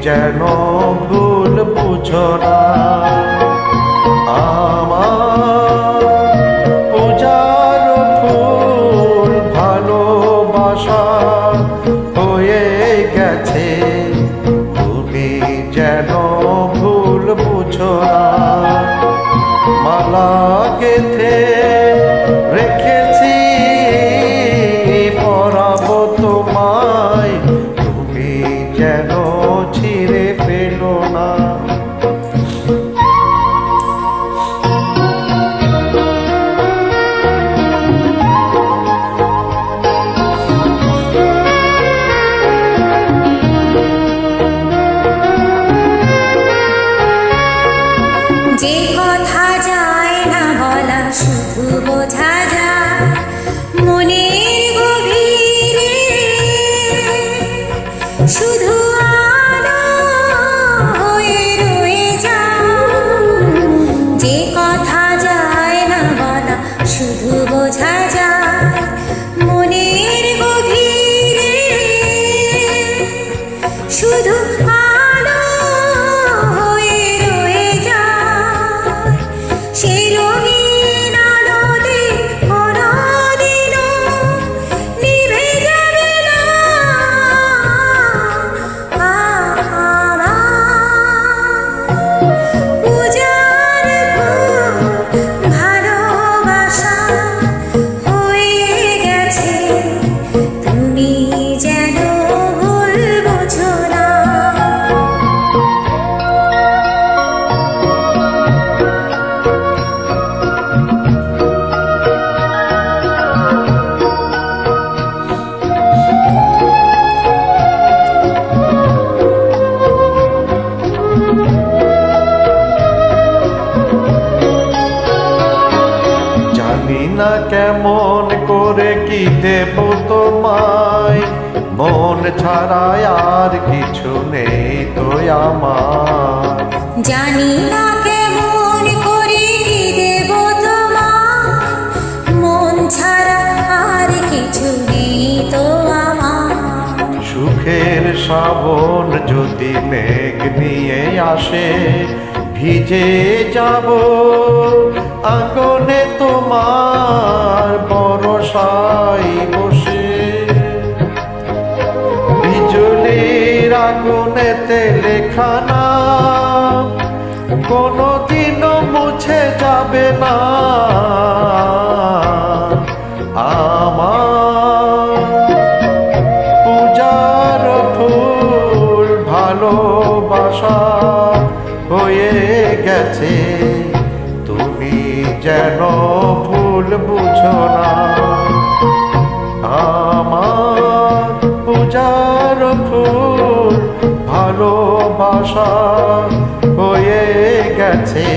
যেন ভুল বুঝো না। আমার পূজার ফুল ভালোবাসা হয়ে গেছে, তুমি যেন ভুল বুঝো না। মালা গেঁথে রেখেছি পরাবো তোমায়, তুমি যেন ছিঁড়ে ফেলো না। যে কথা যায় না বলা শুধু বোঝা যায় মনের গভীরে, শুধু আলো হয়ে রয়ে যায়। যে কথা যায় না বলা শুধু বোঝা যায় মনের গভীরে, শুধু আলো হয়ে রয়ে যায়। সে রঙিন আলোতে কোনদিনও নিভে যাবে না। আমার পূজার ফুল ভালোবাসা হয়ে গেছে, তুমি যেন ভুল বুঝো না। জানি না কেমন করে কি দেব তোমায়, মন ছাড়া আর কিছু নেই তো আমার। জানি না কেমন করে কি দেব তোমার, মন ছাড়া আর কিছু নেই তো আমার। সুখের শ্রাবণ যদি মেঘ নিয়ে আসে, ভিজে যাব আঙ্গনে তোমার বরসায় বসে। বিজলির আগুনেতে লেখা নাম কোনদিনও মুছে যাবে না। আমার পূজার ফুল ভালোবাসা হয়ে গেছে, তুমি যেন ভুল বুঝো না। আমার পূজার ফুল ভালোবাসা হয়ে গেছে,